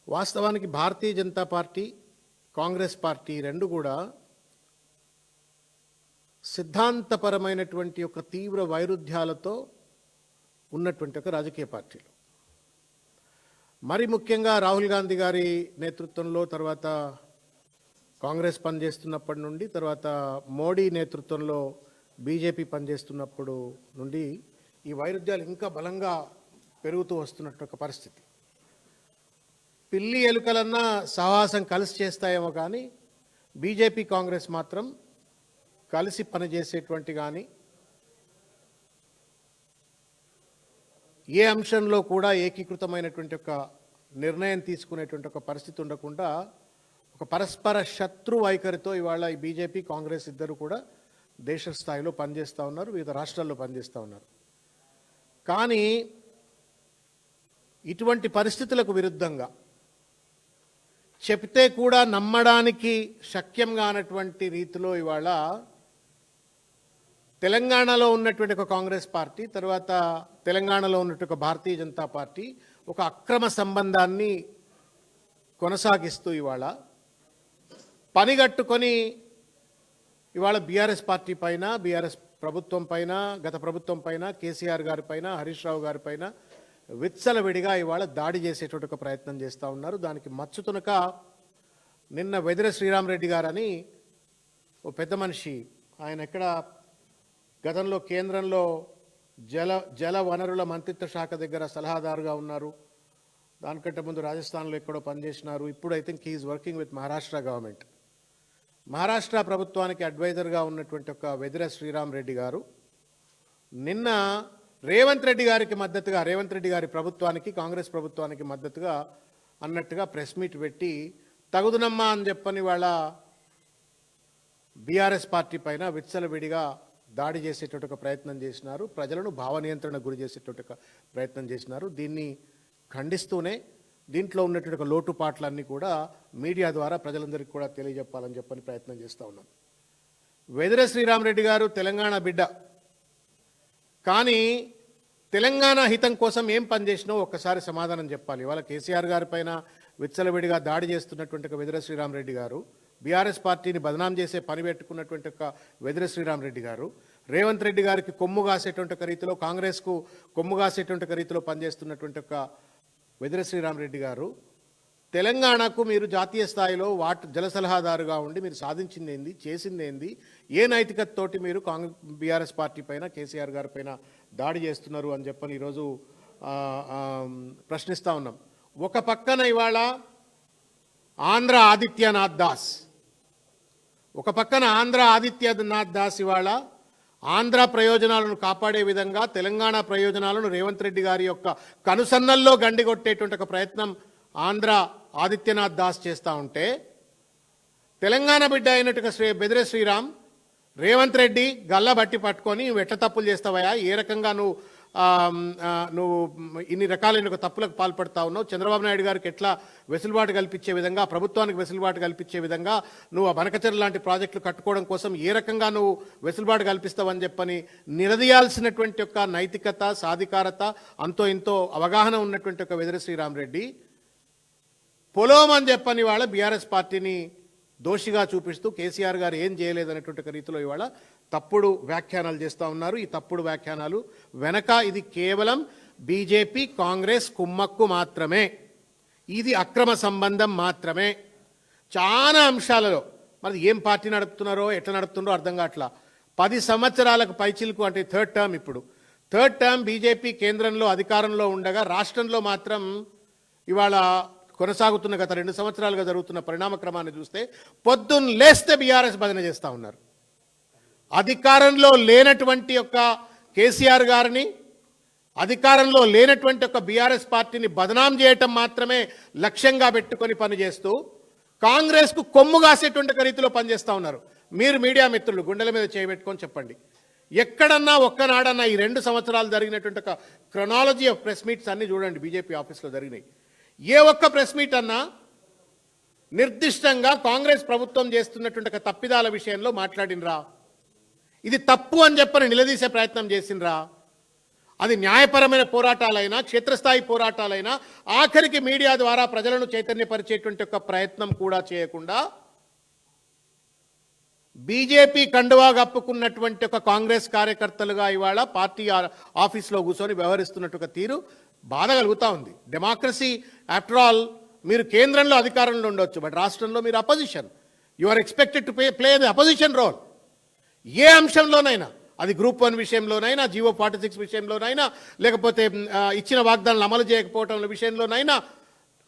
వాస్తవానికి Bharatiya Janata party, Congress party రెండు కూడా సిద్ధాంతపరమైనటువంటి ఒక తీవ్ర వైరుధ్యాలతో ఉన్నటువంటి ఒక రాజకీయ పార్టీలు. మరి ముఖ్యంగా రాహుల్ గాంధీ గారి నేతృత్వంలో, తర్వాత కాంగ్రెస్ పనిచేస్తున్నప్పటి నుండి, తర్వాత మోడీ నేతృత్వంలో బీజేపీ పనిచేస్తున్నప్పుడు నుండి ఈ వైరుధ్యాలు ఇంకా బలంగా పెరుగుతూ వస్తున్నట్టు ఒక పరిస్థితి. పిల్లి ఎలుకలన్నా సహవాసం కలిసి చేస్తాయేమో కానీ బీజేపీ కాంగ్రెస్ మాత్రం కలిసి పనిచేసేటువంటి కానీ ఏ అంశంలో కూడా ఏకీకృతమైనటువంటి ఒక నిర్ణయం తీసుకునేటువంటి ఒక పరిస్థితి ఉండకుండా ఒక పరస్పర శత్రు వైఖరితో ఇవాళ ఈ బీజేపీ కాంగ్రెస్ ఇద్దరు కూడా దేశ స్థాయిలో పనిచేస్తూ ఉన్నారు, వివిధ రాష్ట్రాల్లో పనిచేస్తూ ఉన్నారు. కానీ ఇటువంటి పరిస్థితులకు విరుద్ధంగా చెప్తే కూడా నమ్మడానికి శక్యం కానటువంటి రీతిలో ఇవాళ తెలంగాణలో ఉన్నటువంటి ఒక కాంగ్రెస్ పార్టీ, తర్వాత తెలంగాణలో ఉన్నటువంటి ఒక భారతీయ జనతా పార్టీ ఒక అక్రమ సంబంధాన్ని కొనసాగిస్తూ ఇవాళ పనిగట్టుకొని ఇవాళ బీఆర్ఎస్ పార్టీ పైన, బీఆర్ఎస్ ప్రభుత్వం పైన, గత ప్రభుత్వం పైన, కేసీఆర్ గారి పైన, హరీష్ రావు గారి పైన విచ్చలవిడిగా ఇవాళ దాడి చేసేటువంటి ఒక ప్రయత్నం చేస్తూ ఉన్నారు. దానికి మచ్చుతునక నిన్న వెదిర శ్రీరామరెడ్డి గారని ఓ పెద్ద మనిషి, ఆయన ఎక్కడ గతంలో కేంద్రంలో జల వనరుల మంత్రిత్వ శాఖ దగ్గర సలహాదారుగా ఉన్నారు, దానికంటే ముందు రాజస్థాన్లో ఎక్కడో పనిచేసినారు. ఇప్పుడు I think he's working with Maharashtra government. Maharashtra ప్రభుత్వానికి అడ్వైజర్గా ఉన్నటువంటి ఒక వెదిర శ్రీరామరెడ్డి గారు నిన్న రేవంత్ రెడ్డి గారికి మద్దతుగా, రేవంత్ రెడ్డి గారి ప్రభుత్వానికి, కాంగ్రెస్ ప్రభుత్వానికి మద్దతుగా అన్నట్టుగా ప్రెస్ మీట్ పెట్టి తగుదునమ్మా అని చెప్పని వాళ్ళ బీఆర్ఎస్ పార్టీ పైన విచ్చలవిడిగా దాడి చేసేటువంటి ఒక ప్రయత్నం చేసినారు, ప్రజలను భావనియంత్రణ గురి చేసేటువంటి ఒక ప్రయత్నం చేసినారు. దీన్ని ఖండిస్తూనే దీంట్లో ఉన్నటువంటి ఒక లోటుపాట్లన్నీ కూడా మీడియా ద్వారా ప్రజలందరికీ కూడా తెలియజెప్పాలని చెప్పని ప్రయత్నం చేస్తూ ఉన్నాం. వెదిర శ్రీరామరెడ్డి గారు తెలంగాణ బిడ్డ, కానీ తెలంగాణ హితం కోసం ఏం పనిచేసినో ఒక్కసారి సమాధానం చెప్పాలి. ఇవాళ కేసీఆర్ గారి పైన విచ్చలవిడిగా దాడి చేస్తున్నటువంటి ఒక వెదిర శ్రీరామరెడ్డి గారు, బీఆర్ఎస్ పార్టీని బదనాం చేసే పని పెట్టుకున్నటువంటి ఒక వెదిర శ్రీరామరెడ్డి గారు, రేవంత్ రెడ్డి గారికి కొమ్ము కాసేటువంటి ఒక రీతిలో, కాంగ్రెస్కు కొమ్ము కాసేటువంటి ఒక రీతిలో పనిచేస్తున్నటువంటి ఒక వెదిర శ్రీరామరెడ్డి గారు, తెలంగాణకు మీరు జాతీయ స్థాయిలో జల సలహాదారుగా ఉండి మీరు సాధించింది ఏంది, చేసింది ఏంది, ఏ నైతికతతోటి మీరు బీఆర్ఎస్ పార్టీ పైన, కేసీఆర్ గారి పైన దాడి చేస్తున్నారు అని చెప్పని ఈరోజు ప్రశ్నిస్తూ ఉన్నాం. ఒక పక్కన ఇవాళ ఆంధ్ర ఆదిత్యనాథ్ దాస్, ఒక పక్కన ఆంధ్ర ఆదిత్యనాథ్ దాస్ ఇవాళ ఆంధ్ర ప్రయోజనాలను కాపాడే విధంగా తెలంగాణ ప్రయోజనాలను రేవంత్ రెడ్డి గారి యొక్క కనుసన్నల్లో గండిగొట్టేటువంటి ఒక ప్రయత్నం ఆంధ్ర ఆదిత్యనాథ్ దాస్ చేస్తూ ఉంటే, తెలంగాణ బిడ్డ అయినట్టుగా బెదిరే శ్రీరామ్ రేవంత్ రెడ్డి గల్ల బట్టి పట్టుకొని ఎట్లా తప్పులు చేస్తావయా, ఏ రకంగా నువ్వు ఇన్ని రకాలైన తప్పులకు పాల్పడతా ఉన్నావు, చంద్రబాబు నాయుడు గారికి ఎట్లా వెసులుబాటు కల్పించే విధంగా, ప్రభుత్వానికి వెసులుబాటు కల్పించే విధంగా నువ్వు ఆ బనకచెర్ల లాంటి ప్రాజెక్టులు కట్టుకోవడం కోసం ఏ రకంగా నువ్వు వెసులుబాటు కల్పిస్తావని చెప్పని నిలదీయాల్సినటువంటి యొక్క నైతికత, సాధికారత, అంతో ఇంతో అవగాహన ఉన్నటువంటి ఒక వెదిర శ్రీరామరెడ్డి పొలోం అని చెప్పని వాళ్ళ బీఆర్ఎస్ పార్టీని దోషిగా చూపిస్తూ కేసీఆర్ గారు ఏం చేయలేదనేటువంటి రీతిలో ఇవాళ తప్పుడు వ్యాఖ్యానాలు చేస్తూ ఉన్నారు. ఈ తప్పుడు వ్యాఖ్యానాలు వెనక ఇది కేవలం బీజేపీ కాంగ్రెస్ కుమ్మక్కు మాత్రమే, ఇది అక్రమ సంబంధం మాత్రమే. చాలా అంశాలలో మరి ఏం పార్టీ నడుపుతున్నారో, ఎట్లా నడుపుతున్నారో అర్థం కావట్లా. 10 సంవత్సరాలకు పైచిలకు, అంటే థర్డ్ టర్మ్, ఇప్పుడు థర్డ్ టర్మ్ బీజేపీ కేంద్రంలో అధికారంలో ఉండగా రాష్ట్రంలో మాత్రం ఇవాళ కొనసాగుతున్న గత 2 సంవత్సరాలుగా జరుగుతున్న పరిణామ క్రమాన్ని చూస్తే పొద్దున్న లేస్తే బీఆర్ఎస్ భజన చేస్తూ ఉన్నారు. అధికారంలో లేనటువంటి యొక్క కేసీఆర్ గారిని, అధికారంలో లేనటువంటి ఒక బీఆర్ఎస్ పార్టీని బదనాం చేయటం మాత్రమే లక్ష్యంగా పెట్టుకొని పనిచేస్తూ కాంగ్రెస్కు కొమ్ము కాసేటువంటి రీతిలో పనిచేస్తూ ఉన్నారు. మీరు మీడియా మిత్రులు గుండెల మీద చేయబెట్టుకొని చెప్పండి, ఎక్కడన్నా ఒక్కనాడన్నా ఈ 2 సంవత్సరాలు జరిగినటువంటి ఒక క్రొనాలజీ ఆఫ్ ప్రెస్ మీట్స్ అన్ని చూడండి, బీజేపీ ఆఫీస్లో జరిగినాయి. ఏ ఒక్క ప్రెస్ మీట్ అన్నా నిర్దిష్టంగా కాంగ్రెస్ ప్రభుత్వం చేస్తున్నటువంటి ఒక తప్పిదాల విషయంలో మాట్లాడినరా, ఇది తప్పు అని చెప్పని నిలదీసే ప్రయత్నం చేసినరా, అది న్యాయపరమైన పోరాటాలైనా క్షేత్రస్థాయి పోరాటాలైనా ఆఖరికి మీడియా ద్వారా ప్రజలను చైతన్యపరిచేటువంటి ఒక ప్రయత్నం కూడా చేయకుండా బీజేపీ కండువా కప్పుకున్నటువంటి ఒక కాంగ్రెస్ కార్యకర్తలుగా ఇవాళ పార్టీ ఆఫీస్లో కూర్చొని వ్యవహరిస్తున్నట్టు ఒక తీరు బాధ కలుగుతూ ఉంది. డెమోక్రసీ ఆఫ్టర్ ఆల్, మీరు కేంద్రంలో అధికారంలో ఉండొచ్చు, బట్ రాష్ట్రంలో మీరు opposition. You are expected to play the opposition role. ఏ అంశంలోనైనా, అది గ్రూప్ 1 విషయంలోనైనా, జీవో 46 విషయంలోనైనా, లేకపోతే ఇచ్చిన వాగ్దానాలు అమలు చేయకపోవటం విషయంలోనైనా,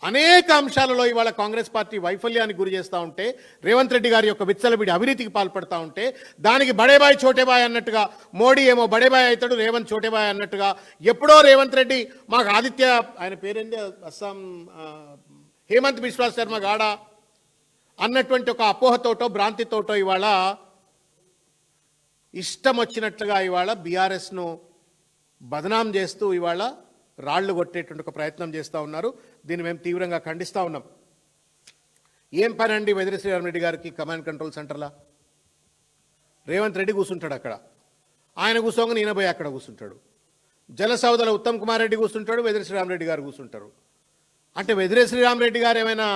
అనేక అంశాలలో ఇవాళ కాంగ్రెస్ పార్టీ వైఫల్యానికి గురి చేస్తూ ఉంటే, రేవంత్ రెడ్డి గారి యొక్క విచ్చలవిడి అవినీతికి పాల్పడతా ఉంటే, దానికి బడేబాయ్ చోటేబాయ్ అన్నట్టుగా, మోడీ ఏమో బడేబాయ్ అవుతాడు, రేవంత్ చోటేబాయ్ అన్నట్టుగా, ఎప్పుడో రేవంత్ రెడ్డి మాకు ఆదిత్య, ఆయన పేరేంటి, అస్సాం హేమంత్ బిశ్వా శర్మ గాడ అన్నటువంటి ఒక అపోహతోటో భ్రాంతితోటో ఇవాళ ఇష్టం వచ్చినట్లుగా ఇవాళ బీఆర్ఎస్ను బదనాం చేస్తూ ఇవాళ రాళ్లు కొట్టేటువంటి ఒక ప్రయత్నం చేస్తూ ఉన్నారు. దీన్ని మేము తీవ్రంగా ఖండిస్తూ ఉన్నాం. ఏం పని అండి వెదిరి శ్రీరామరెడ్డి గారికి కమాండ్ కంట్రోల్ సెంటర్లా? రేవంత్ రెడ్డి కూర్చుంటాడు అక్కడ, ఆయన కూర్చోగానే ఈయన పోయి అక్కడ కూర్చుంటాడు. జలసౌదల ఉత్తమ్ కుమార్ రెడ్డి కూర్చుంటాడు, వెదిరి శ్రీరామరెడ్డి గారు కూర్చుంటారు. అంటే వెదిరి శ్రీరామరెడ్డి గారు ఏమైనా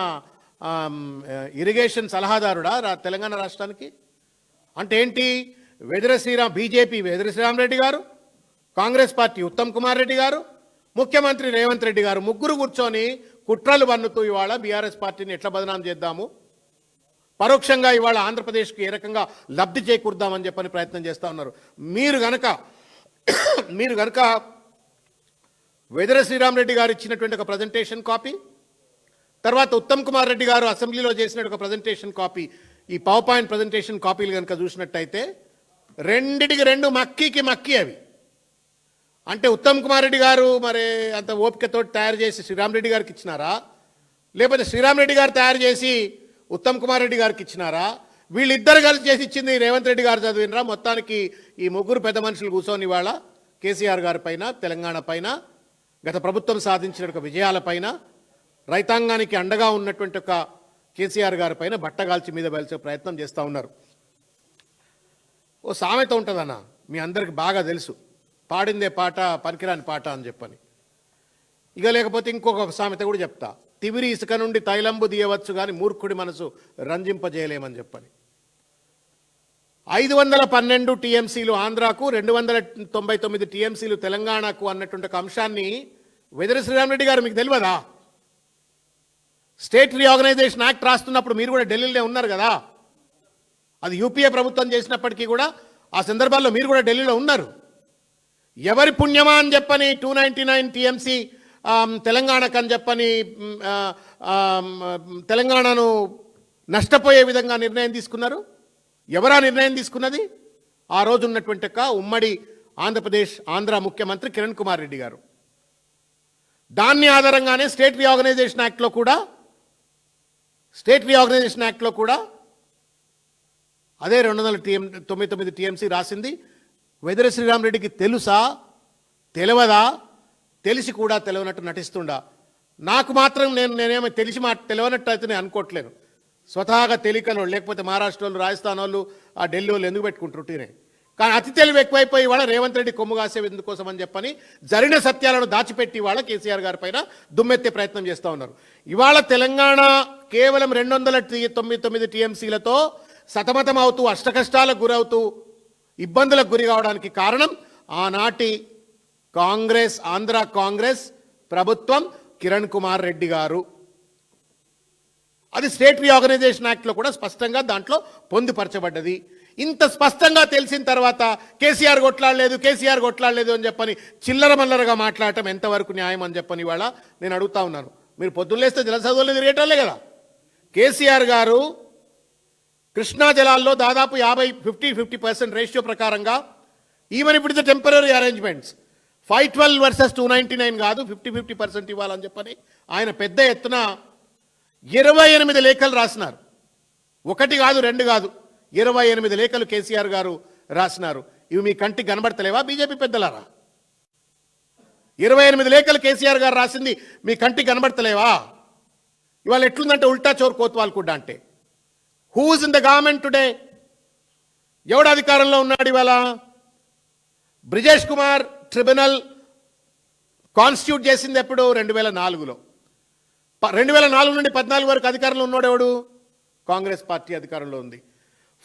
ఇరిగేషన్ సలహాదారుడా తెలంగాణ రాష్ట్రానికి? అంటే ఏంటి, బీజేపీ వెదిరి శ్రీరామరెడ్డి గారు, కాంగ్రెస్ పార్టీ ఉత్తమ్ కుమార్ రెడ్డి గారు, ముఖ్యమంత్రి రేవంత్ రెడ్డి గారు ముగ్గురు కూర్చొని కుట్రలు వన్నుతూ ఇవాళ బీఆర్ఎస్ పార్టీని ఎట్లా బదనాం చేద్దాము, పరోక్షంగా ఇవాళ ఆంధ్రప్రదేశ్కి ఏ రకంగా లబ్ధి చేకూర్దామని చెప్పని ప్రయత్నం చేస్తూ ఉన్నారు. మీరు గనక వెదిరి శ్రీరామరెడ్డి గారు ఇచ్చినటువంటి ఒక ప్రజెంటేషన్ కాపీ, తర్వాత ఉత్తమ్ కుమార్ రెడ్డి గారు అసెంబ్లీలో చేసిన ఒక ప్రజెంటేషన్ కాపీ, ఈ పవర్ పాయింట్ ప్రజెంటేషన్ కాపీలు కనుక చూసినట్టయితే రెండిటికి రెండు మక్కి అవి. అంటే ఉత్తమ్ కుమార్ రెడ్డి గారు మరి అంత ఓపికతో తయారు చేసి శ్రీరామరెడ్డి గారికి ఇచ్చినారా, లేకపోతే శ్రీరామరెడ్డి గారు తయారు చేసి ఉత్తమ్ కుమార్ రెడ్డి గారికి ఇచ్చినారా? వీళ్ళిద్దరు కలిసి చేసి ఇచ్చింది రేవంత్ రెడ్డి గారు చదివినరా? మొత్తానికి ఈ ముగ్గురు పెద్ద మనుషులు కూర్చొని ఇవాళ కేసీఆర్ గారి పైన, తెలంగాణ పైన, గత ప్రభుత్వం సాధించిన ఒక విజయాలపైన, రైతాంగానికి అండగా ఉన్నటువంటి ఒక కేసీఆర్ గారి పైన బట్టగాల్చి మీద వెలిసే ప్రయత్నం చేస్తూ ఉన్నారు. ఓ సామెత ఉంటుందన్న, మీ అందరికి బాగా తెలుసు, పాడిందే పాట పనికిరాని పాట అని చెప్పని. ఇక లేకపోతే ఇంకొక సామెత కూడా చెప్తా, తివిరి ఇసుక నుండి తైలంబు తీయవచ్చు కానీ మూర్ఖుడి మనసు రంజింపజేయలేమని చెప్పని. 512 టీఎంసీలు ఆంధ్రాకు, 299 టీఎంసీలు తెలంగాణకు అన్నటువంటి ఒక అంశాన్ని వెదిరి శ్రీరామరెడ్డి గారు మీకు తెలియదా? స్టేట్ రీఆర్గనైజేషన్ యాక్ట్ రాస్తున్నప్పుడు మీరు కూడా ఢిల్లీలో ఉన్నారు కదా. అది యూపీఏ ప్రభుత్వం చేసినప్పటికీ కూడా ఆ సందర్భాల్లో మీరు కూడా ఢిల్లీలో ఉన్నారు. ఎవరి పుణ్యమా అని చెప్పని 299 టీఎంసీ తెలంగాణకు అని చెప్పని తెలంగాణను నష్టపోయే విధంగా నిర్ణయం తీసుకున్నారు. ఎవరా నిర్ణయం తీసుకున్నది? ఆ రోజు ఉన్నటువంటి ఉమ్మడి ఆంధ్ర ముఖ్యమంత్రి కిరణ్ కుమార్ రెడ్డి గారు. దాన్ని ఆధారంగానే స్టేట్ రీఆర్గనైజేషన్ యాక్ట్లో కూడా అదే 299 టీఎంసీ రాసింది. వెదిరి శ్రీరామరెడ్డికి తెలుసా, తెలియదా? తెలిసి కూడా తెలియనట్టు నటిస్తుండా. నాకు మాత్రం నేనేమో తెలిసి తెలియనట్టు అయితే నేను అనుకోవట్లేను. స్వతహాగా తెలియకనో, లేకపోతే మహారాష్ట్ర వాళ్ళు, రాజస్థాన్ వాళ్ళు, ఆ ఢిల్లీ వాళ్ళు ఎందుకు పెట్టుకుంటారు టీనే. కానీ అతి తెలివి ఎక్కువైపోయి వాళ్ళ రేవంత్ రెడ్డి కొమ్ము కాసే ఎందుకోసం అని చెప్పని జరిగిన సత్యాలను దాచిపెట్టి వాళ్ళ కేసీఆర్ గారి పైన దుమ్మెత్తే ప్రయత్నం చేస్తూ ఉన్నారు. ఇవాళ తెలంగాణ కేవలం 299 టీఎంసీలతో సతమతం అవుతూ, అష్టకష్టాలకు గురవుతూ, ఇబ్బందులకు గురి కావడానికి కారణం ఆనాటి ఆంధ్ర కాంగ్రెస్ ప్రభుత్వం, కిరణ్ కుమార్ రెడ్డి గారు. అది స్టేట్ రీఆర్గనైజేషన్ యాక్ట్లో కూడా స్పష్టంగా దాంట్లో పొందుపరచబడ్డది. ఇంత స్పష్టంగా తెలిసిన తర్వాత కేసీఆర్ కొట్లాడలేదు అని చెప్పని చిల్లర మల్లరగా మాట్లాడటం ఎంతవరకు న్యాయం అని చెప్పని ఇవాళ నేను అడుగుతా ఉన్నాను. మీరు పొద్దున్నేస్తే జలసౌదలు తిరిగేటోళ్ళే కదా. కేసీఆర్ గారు కృష్ణా జలాల్లో దాదాపు 50% రేషియో ప్రకారంగా, ఈవెన్ ఇప్పుడు ఇది టెంపరీ అరేంజ్మెంట్స్, 512 వర్సెస్ 299 కాదు, 50% ఇవ్వాలని చెప్పని ఆయన పెద్ద ఎత్తున 28 లేఖలు రాసినారు. 1 కాదు 2 కాదు, 28 లేఖలు కేసీఆర్ గారు రాసినారు. ఇవి మీ కంటికి కనబడతలేవా బీజేపీ పెద్దలారా? 28 లేఖలు కేసీఆర్ గారు రాసింది మీ కంటికి కనబడతలేవా? ఇవాళ ఎట్లుందంటే ఉల్టా చోర్ కోత్వాల్ కూడా. అంటే who is in the government today? ఎవడు అధికారంలో ఉన్నాడు ఇవాళ? బ్రిజేష్ కుమార్ ట్రిబ్యునల్ కాన్స్టిట్యూట్ చేసింది ఎప్పుడు 2004లో. 2004 నుండి 14 వరకు అధికారంలో ఉన్నోడెవడు? కాంగ్రెస్ పార్టీ అధికారంలో ఉంది.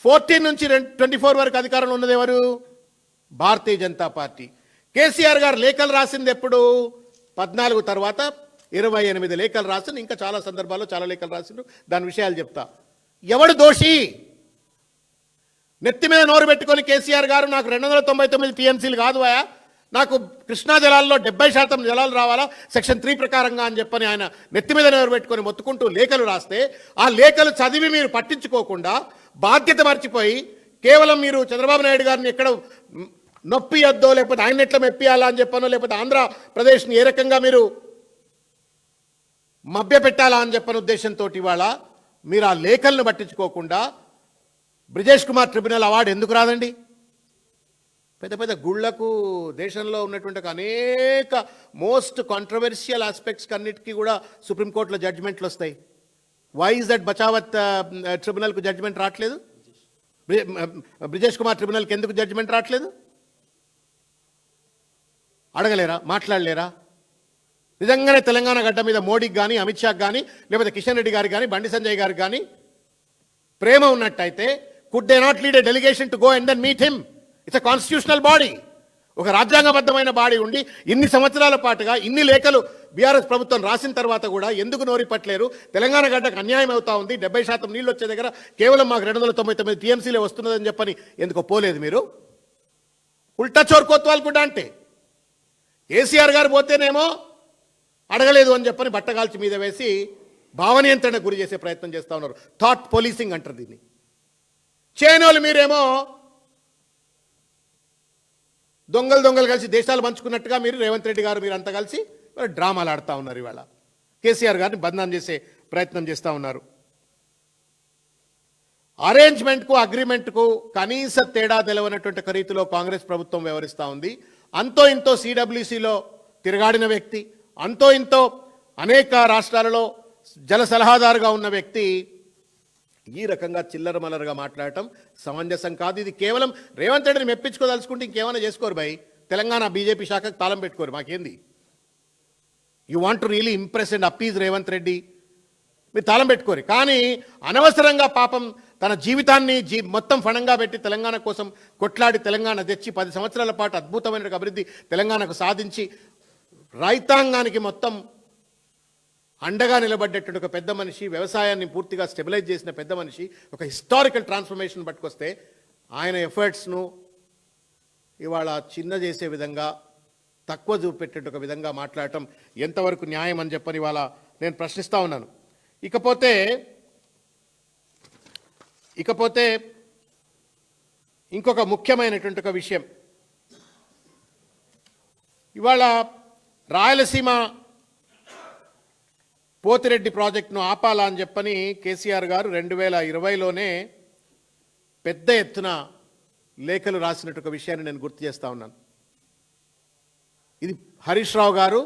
14 నుంచి 24 వరకు అధికారంలో ఉన్నది ఎవరు? భారతీయ జనతా పార్టీ. కేసీఆర్ గారు లేఖలు రాసింది ఎప్పుడు? 14 తర్వాత 28 లేఖలు రాసిండు. ఇంకా చాలా సందర్భాల్లో చాలా లేఖలు రాసిండు. దాని విషయాలు చెప్తా. ఎవడు దోషి? నెత్తి మీద నోరు పెట్టుకొని కేసీఆర్ గారు నాకు 299 టీఎంసీలు కాదు అయా, నాకు కృష్ణా జలాల్లో 70% జలాలు రావాలా సెక్షన్ 3 ప్రకారంగా అని చెప్పని ఆయన నెత్తి మీద నోరు పెట్టుకొని మొత్తుకుంటూ లేఖలు రాస్తే, ఆ లేఖలు చదివి మీరు పట్టించుకోకుండా బాధ్యత మర్చిపోయి కేవలం మీరు చంద్రబాబు నాయుడు గారిని ఎక్కడ నొప్పియద్దో, లేకపోతే ఆయన ఎట్లా మెప్పియాలా అని చెప్పనో, లేకపోతే ఆంధ్రప్రదేశ్ని ఏ రకంగా మీరు మభ్య పెట్టాలా అని చెప్పని ఉద్దేశంతో ఇవాళ మీరు ఆ లేఖలను పట్టించుకోకుండా బ్రిజేష్ కుమార్ ట్రిబ్యునల్ అవార్డు ఎందుకు రాదండి? పెద్ద పెద్ద గుళ్లకు దేశంలో ఉన్నటువంటి అనేక మోస్ట్ కాంట్రవర్షియల్ ఆస్పెక్ట్స్కి అన్నిటికీ కూడా సుప్రీంకోర్టులో జడ్జిమెంట్లు వస్తాయి. వై ఇస్ దట్ బచావత్ ట్రిబ్యునల్కు జడ్జిమెంట్ రావట్లేదు? బ్రిజేష్ కుమార్ ట్రిబ్యునల్కి ఎందుకు జడ్జిమెంట్ రావట్లేదు? అడగలేరా? మాట్లాడలేరా? నిజంగానే తెలంగాణ గడ్డ మీద మోడీకి కానీ, అమిత్ షాకి కానీ, లేకపోతే కిషన్ రెడ్డి గారికి కానీ, బండి సంజయ్ గారికి కానీ ప్రేమ ఉన్నట్టయితే could they not lead a delegation to go and then meet him? It's a constitutional body. ఒక రాజ్యాంగబద్ధమైన బాడీ ఉండి ఇన్ని సంవత్సరాల పాటుగా ఇన్ని లేఖలు బీఆర్ఎస్ ప్రభుత్వం రాసిన తర్వాత కూడా ఎందుకు నోరి పట్టలేరు? తెలంగాణ గడ్డకు అన్యాయం అవుతా ఉంది, 70% నీళ్ళు వచ్చే దగ్గర కేవలం మాకు 299 టీఎంసీలే వస్తున్నదని చెప్పని ఎందుకో పోలేదు మీరు? ఉల్టా చోర్కోత్వాలు కూడా అంటే కేసీఆర్ గారు పోతేనేమో అడగలేదు అని చెప్పని బట్టగాల్చి మీద వేసి భావనియంత్రణకు గురి చేసే ప్రయత్నం చేస్తూ ఉన్నారు. థాట్ పోలీసింగ్ అంటారు దీన్ని. చేనోళ్ళు మీరేమో దొంగలు కలిసి దేశాలు పంచుకున్నట్టుగా మీరు రేవంత్ రెడ్డి గారు మీరంతా కలిసి డ్రామాలు ఆడుతూ ఉన్నారు. ఇవాళ కేసీఆర్ గారిని బదనాం చేసే ప్రయత్నం చేస్తూ ఉన్నారు. అరేంజ్మెంట్కు అగ్రిమెంట్కు కనీస తేడా తెలవనటువంటి ఒక రీతిలో కాంగ్రెస్ ప్రభుత్వం వ్యవహరిస్తూ ఉంది. అంతో ఇంతో సిడబ్ల్యూసీలో తిరగాడిన వ్యక్తి, అంతో ఇంతో అనేక రాష్ట్రాలలో జల సలహాదారుగా ఉన్న వ్యక్తి ఈ రకంగా చిల్లర మల్లరగా మాట్లాడటం సమంజసం కాదు. ఇది కేవలం రేవంత్ రెడ్డిని మెప్పించుకోదలుచుకుంటే ఇంకేమైనా చేసుకోరు భయ్. తెలంగాణ బీజేపీ శాఖకు తాళం పెట్టుకోరు, మాకేంది? You want to really impress and appease Revanth Reddy, మీరు తాళం పెట్టుకోరు. కానీ అనవసరంగా పాపం తన జీవితాన్ని మొత్తం ఫణంగా పెట్టి తెలంగాణ కోసం కొట్లాడి తెలంగాణ తెచ్చి 10 సంవత్సరాల పాటు అద్భుతమైన అభివృద్ధి తెలంగాణకు సాధించి రైతాంగానికి మొత్తం అండగా నిలబడ్డటువంటి ఒక పెద్ద మనిషి, వ్యవసాయాన్ని పూర్తిగా స్టెబిలైజ్ చేసిన పెద్ద మనిషి, ఒక హిస్టారికల్ ట్రాన్స్ఫర్మేషన్ పట్టుకొస్తే ఆయన ఎఫర్ట్స్ను ఇవాళ చిన్న చేసే విధంగా, తక్కువ చూపెట్టే ఒక విధంగా మాట్లాడటం ఎంతవరకు న్యాయం అని చెప్పని ఇవాళ నేను ప్రశ్నిస్తూ ఉన్నాను. ఇకపోతే ఇంకొక ముఖ్యమైనటువంటి ఒక విషయం, ఇవాళ రాయలసీమ పోతిరెడ్డి ప్రాజెక్టును ఆపాలా అని చెప్పని కేసీఆర్ గారు 2020లోనే పెద్ద ఎత్తున లేఖలు రాసినట్టు ఒక విషయాన్ని నేను గుర్తు చేస్తూ ఉన్నాను. ఇది హరీష్ రావు గారు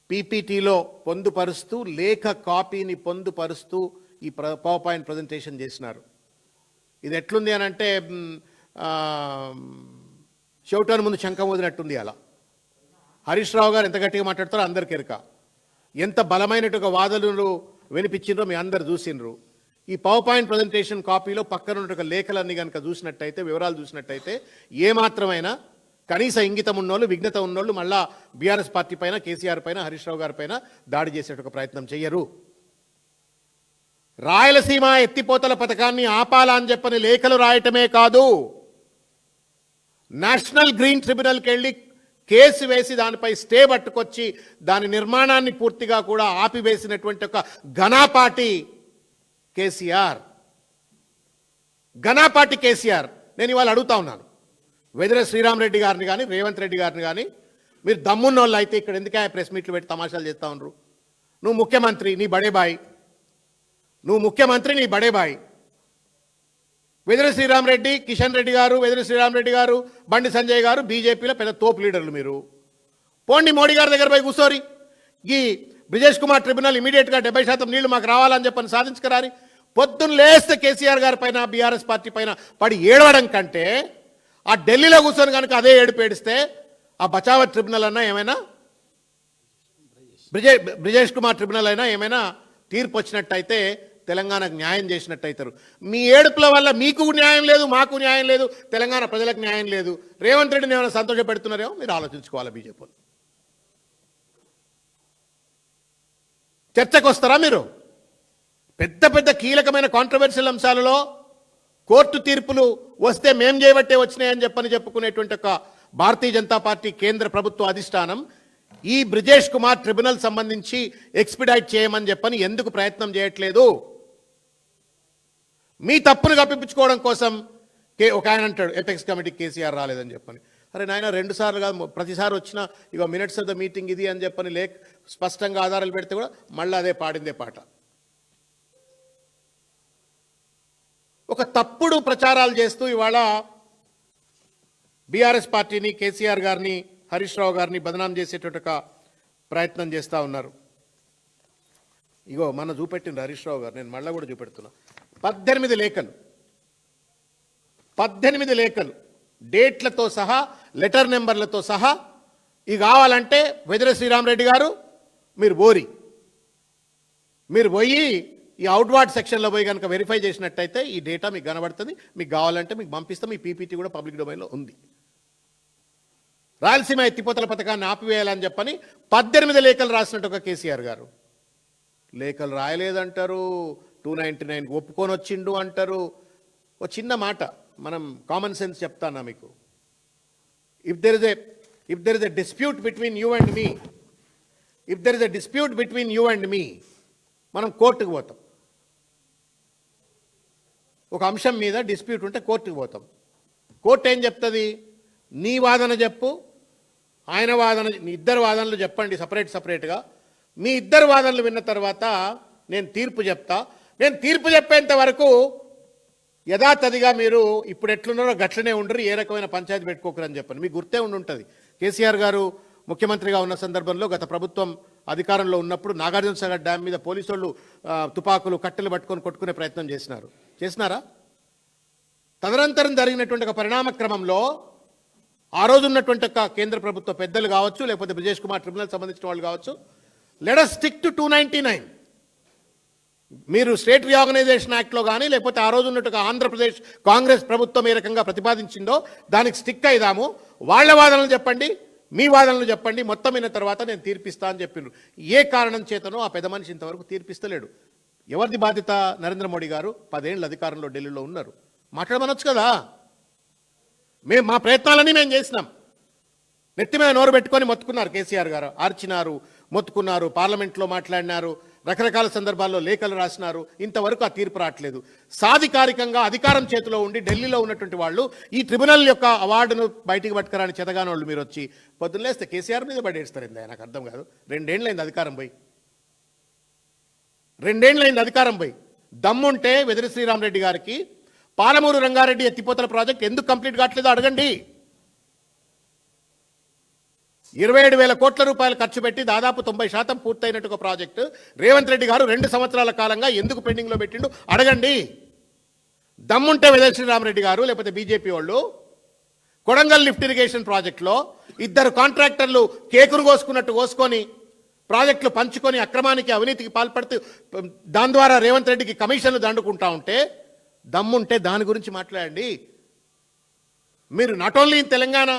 పీపీటీలో పొందుపరుస్తూ, లేఖ కాపీని పొందుపరుస్తూ ఈ పవర్ పాయింట్ ప్రజెంటేషన్ చేసినారు. ఇది ఎట్లుంది అని అంటే చెవిటాను ముందు శంఖం వదినట్టుంది. అలా హరీష్ రావు గారు ఎంత గట్టిగా మాట్లాడతారో అందరికీ ఎరుక. ఎంత బలమైనట్టుగా వాదనలు వినిపించిండ్రో మీ అందరు చూసిండ్రు. ఈ పవర్ పాయింట్ ప్రజెంటేషన్ కాపీలో పక్కన ఉన్న లేఖలన్నీ కనుక చూసినట్టయితే, వివరాలు చూసినట్టయితే ఏమాత్రమైనా కనీస ఇంగితం ఉన్నోళ్ళు, విఘ్నత ఉన్నోళ్ళు మళ్ళా బీఆర్ఎస్ పార్టీ పైన, కేసీఆర్ పైన, హరీష్ రావు గారి పైన దాడి చేసేట ప్రయత్నం చెయ్యరు. రాయలసీమ ఎత్తిపోతల పథకాన్ని ఆపాలా అని చెప్పని లేఖలు రాయటమే కాదు, నేషనల్ గ్రీన్ ట్రిబ్యునల్కి వెళ్ళి కేసు వేసి దానిపై స్టే పట్టుకొచ్చి దాని నిర్మాణాన్ని పూర్తిగా కూడా ఆపివేసినటువంటి ఒక ఘనాపాటి కేసీఆర్. నేను ఇవాళ అడుగుతా ఉన్నాను, వెదిరే శ్రీరామరెడ్డి గారిని కానీ, రేవంత్ రెడ్డి గారిని కానీ, మీరు దమ్మున్న వాళ్ళు అయితే ఇక్కడ ఎందుకే ప్రెస్ మీట్లు పెట్టి తమాషాలు చేస్తూ ఉన్నారు? నువ్వు ముఖ్యమంత్రి, నీ బడే బాయ్. వెదిరే శ్రీరామరెడ్డి, కిషన్ రెడ్డి గారు, వెదిరే శ్రీరామరెడ్డి గారు, బండి సంజయ్ గారు బీజేపీలో పెద్ద తోపు లీడర్లు. మీరు పోండి మోడీ గారి దగ్గర పోయి కూర్చోరి. ఈ బ్రిజేష్ కుమార్ ట్రిబ్యునల్ ఇమీడియట్గా 70% నీళ్లు మాకు రావాలని చెప్పని సాధించుకురారి. పొద్దున్న లేస్తే కేసీఆర్ గారి పైన, బీఆర్ఎస్ పార్టీ పైన పడి ఏడవడం కంటే ఆ ఢిల్లీలో కూర్చొని కనుక అదే ఏడుపు ఏడిస్తే ఆ బచావత్ ట్రిబ్యునల్ అన్నా ఏమైనా బ్రిజేష్ కుమార్ ట్రిబ్యునల్ అయినా ఏమైనా తీర్పు వచ్చినట్టయితే తెలంగాణకు న్యాయం చేసినట్టయితారు. మీ ఏడుపుల వల్ల మీకు న్యాయం లేదు, మాకు న్యాయం లేదు, తెలంగాణ ప్రజలకు న్యాయం లేదు. రేవంత్ రెడ్డిని ఏమైనా సంతోషపెడుతున్నారేమో మీరు ఆలోచించుకోవాలి. బీజేపీ చర్చకు వస్తారా మీరు? పెద్ద పెద్ద కీలకమైన కాంట్రవర్షియల్ అంశాలలో కోర్టు తీర్పులు వస్తే మేం చేయబట్టే వచ్చినాయని చెప్పుకునేటువంటి ఒక భారతీయ జనతా పార్టీ కేంద్ర ప్రభుత్వ అధిష్టానం ఈ బ్రిజేష్ కుమార్ ట్రిబ్యునల్ సంబంధించి ఎక్స్పిడైట్ చేయమని ఎందుకు ప్రయత్నం చేయట్లేదు? మీ తప్పును కప్పిపుచ్చుకోవడం కోసం ఒక ఆయన అంటాడు ఎపెక్స్ కమిటీ కేసీఆర్ రాలేదని చెప్పని. అరే నాయన 2 సార్లు కాదు, ప్రతిసారి వచ్చినా ఇక మినిట్స్ ఆఫ్ ద మీటింగ్ ఇది అని చెప్పని స్పష్టంగా ఆధారాలు పెడితే కూడా మళ్ళీ అదే పాడిందే పాట. ఒక తప్పుడు ప్రచారాలు చేస్తూ ఇవాళ బీఆర్ఎస్ పార్టీని, కేసీఆర్ గారిని, హరీష్ రావు గారిని బదనాం చేసేటట్టు ఒక ప్రయత్నం చేస్తూ ఉన్నారు. ఇగో మన చూపెట్టిండ్రు హరీష్ రావు గారు, నేను మళ్ళీ కూడా చూపెడుతున్నా. 18 లేఖలు డేట్లతో సహా, లెటర్ నెంబర్లతో సహా. ఇవి కావాలంటే వెదిర శ్రీరామరెడ్డి గారు మీరు పోయి ఈ అవుట్వార్డ్ సెక్షన్లో పోయి కనుక వెరిఫై చేసినట్టయితే ఈ డేటా మీకు కనబడుతుంది. మీకు కావాలంటే మీకు పంపిస్తాం. ఈ పీపీటీ కూడా పబ్లిక్ డొమైన్లో ఉంది. రాయలసీమ ఎత్తిపోతల పథకాన్ని ఆపివేయాలని చెప్పని 18 లేఖలు రాసినట్టు ఒక కేసీఆర్ గారు. లేఖలు రాయలేదంటారు, 299 ఒప్పుకొని వచ్చిండు అంటారు. ఒక చిన్న మాట, మనం కామన్ సెన్స్ చెప్తానా మీకు. If there is a dispute between you and me, మనం కోర్టుకు పోతాం. ఒక అంశం మీద డిస్ప్యూట్ ఉంటే కోర్టుకు పోతాం. కోర్టు ఏం చెప్తుంది? నీ వాదన చెప్పు, ఆయన వాదన, మీ ఇద్దరు వాదనలు చెప్పండి సపరేట్గా. మీ ఇద్దరు వాదనలు విన్న తర్వాత నేను తీర్పు చెప్తా. నేను తీర్పు చెప్పేంత వరకు యథాతథిగా మీరు ఇప్పుడు ఎట్లున్నారో గట్లనే ఉండరు, ఏ రకమైన పంచాయతీ పెట్టుకోకరని చెప్పండి. మీకు గుర్తే ఉంటుంది, కేసీఆర్ గారు ముఖ్యమంత్రిగా ఉన్న సందర్భంలో గత ప్రభుత్వం అధికారంలో ఉన్నప్పుడు నాగార్జునసాగర్ డ్యామ్ మీద పోలీసు వాళ్ళు తుపాకులు, కట్టెలు పట్టుకొని కొట్టుకునే ప్రయత్నం చేసినారా? తదనంతరం జరిగినటువంటి ఒక పరిణామ క్రమంలో ఆ రోజు ఉన్నటువంటి ఒక కేంద్ర ప్రభుత్వ పెద్దలు కావచ్చు, లేకపోతే బ్రిజేష్ కుమార్ ట్రిబ్యునల్ సంబంధించిన వాళ్ళు కావచ్చు, లెట్ us స్టిక్ టు 299. మీరు స్టేట్ రీఆర్గనైజేషన్ యాక్ట్లో కానీ, లేకపోతే ఆ రోజు ఉన్నట్టు ఆంధ్రప్రదేశ్ కాంగ్రెస్ ప్రభుత్వం ఏ రకంగా ప్రతిపాదించిందో దానికి స్టిక్ అయిదాము. వాళ్ళ వాదనలు చెప్పండి, మీ వాదనలు చెప్పండి, మొత్తం అయిన తర్వాత నేను తీర్పిస్తా అని చెప్పిండ్రు. ఏ కారణం చేతనో ఆ పెద్ద మనిషి ఇంతవరకు తీర్పిస్తలేడు. ఎవరిది బాధ్యత? నరేంద్ర మోడీ గారు 10 ఏళ్ళు అధికారంలో ఢిల్లీలో ఉన్నారు. మాట్లాడమనొచ్చు కదా. మా ప్రయత్నాలన్నీ మేము చేసినాం. నెత్తి మీద నోరు పెట్టుకొని మొత్తుకున్నారు కేసీఆర్ గారు, ఆర్చినారు, మొత్తుకున్నారు, పార్లమెంట్లో మాట్లాడినారు, రకరకాల సందర్భాల్లో లేఖలు రాసినారు. ఇంతవరకు ఆ తీర్పు రావట్లేదు. సాధికారికంగా అధికారం చేతిలో ఉండి ఢిల్లీలో ఉన్నటువంటి వాళ్ళు ఈ ట్రిబ్యునల్ యొక్క అవార్డును బయటికి పట్టుకురాని చెతగాని వాళ్ళు మీరు వచ్చి పొద్దున్నేస్తే కేసీఆర్ మీద పడేస్తారు. నాకు అర్థం కాదు. 2 ఏళ్ళైంది అధికారం పోయి, 2 ఏళ్ళైంది అధికారం పోయి. దమ్ముంటే వెదిరి శ్రీరామరెడ్డి గారికి పాలమూరు రంగారెడ్డి ఎత్తిపోతల ప్రాజెక్ట్ ఎందుకు కంప్లీట్ కావట్లేదో అడగండి. 27,000 కోట్ల రూపాయలు ఖర్చు పెట్టి దాదాపు 90% పూర్తయినట్టు ఒక ప్రాజెక్టు రేవంత్ రెడ్డి గారు 2 సంవత్సరాల కాలంగా ఎందుకు పెండింగ్లో పెట్టిండు అడగండి. దమ్ముంటే వెదర్ శ్రీరామరెడ్డి గారు లేకపోతే బీజేపీ వాళ్ళు కొడంగల్ లిఫ్ట్ ఇరిగేషన్ ప్రాజెక్టులో 2 కాంట్రాక్టర్లు కేకును కోసుకొని ప్రాజెక్టులు పంచుకొని అక్రమానికి, అవినీతికి పాల్పడుతూ దాని ద్వారా రేవంత్ రెడ్డికి కమిషన్లు దండుకుంటా ఉంటే దమ్ముంటే దాని గురించి మాట్లాడండి. మీరు నాట్ ఓన్లీ ఇన్ తెలంగాణ,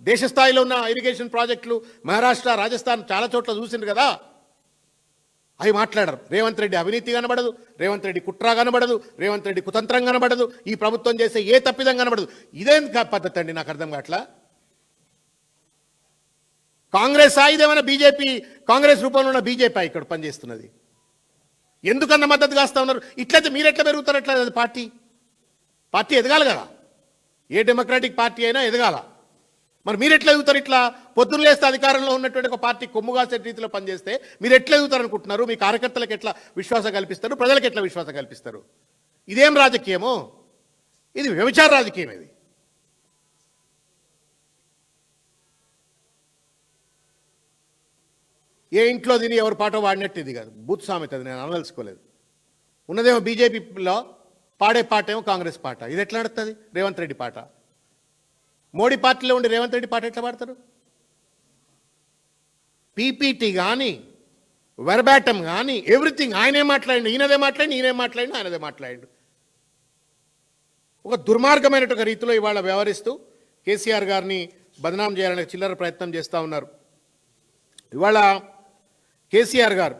దేశ స్థాయిలో ఉన్న ఇరిగేషన్ ప్రాజెక్టులు మహారాష్ట్ర, రాజస్థాన్ చాలా చోట్ల చూసిండ్రు కదా, అవి మాట్లాడరు. రేవంత్ రెడ్డి అవినీతి కనబడదు, రేవంత్ రెడ్డి కుట్ర కనబడదు, రేవంత్ రెడ్డి కుతంత్రం కనబడదు, ఈ ప్రభుత్వం చేసే ఏ తప్పిదం కనబడదు. ఇదేం పద్ధతి అండి? నాకు అర్థం కావట్లా. కాంగ్రెస్ ఇదేమైనా బీజేపీ, కాంగ్రెస్ రూపంలో ఉన్న బీజేపీ ఇక్కడ పనిచేస్తున్నది? ఎందుకన్నా మద్దతు కాస్తా ఉన్నారు? ఇట్లయితే మీరు ఎట్లా పెరుగుతారు? ఎట్లా పార్టీ ఎదగాలి కదా. ఏ డెమోక్రాటిక్ పార్టీ అయినా ఎదగాల. మరి మీరు ఎట్లా ఎదుగుతారు? ఇట్లా పొద్దున్న లేస్తే అధికారంలో ఉన్నటువంటి ఒక పార్టీ కొమ్ముగాసే రీతిలో పనిచేస్తే మీరు ఎట్లా ఎదుగుతారు అనుకుంటున్నారు? మీ కార్యకర్తలకు ఎట్లా విశ్వాసం కల్పిస్తారు? ప్రజలకు ఎట్లా విశ్వాసం కల్పిస్తారు? ఇదేం రాజకీయమో? ఇది వ్యభిచార రాజకీయం. ఇది ఏ ఇంట్లో తిని ఎవరి పాట వాడినట్టు ఇది కాదు, బూత్ సామెత. అది నేను అనదలుచుకోలేదు. ఉన్నదేమో బీజేపీలో పాడే పాట, ఏమో కాంగ్రెస్ పాట. ఇది ఎట్లా నడుస్తుంది? రేవంత్ రెడ్డి పాట. మోడీ పార్టీలో ఉండి రేవంత్ రెడ్డి పాట ఎట్లా పాడతారు? పీపీటీ కానీ, వెర్బాటం కానీ ఎవ్రీథింగ్ ఆయనే మాట్లాడి ఈయనదే మాట్లాడి ఈయనే మాట్లాడి ఆయనదే మాట్లాడి ఒక దుర్మార్గమైనటువంటి ఒక రీతిలో ఇవాళ వ్యవహరిస్తూ కేసీఆర్ గారిని బదనాం చేయాలనే చిల్లర ప్రయత్నం చేస్తూ ఉన్నారు. ఇవాళ కేసీఆర్ గారు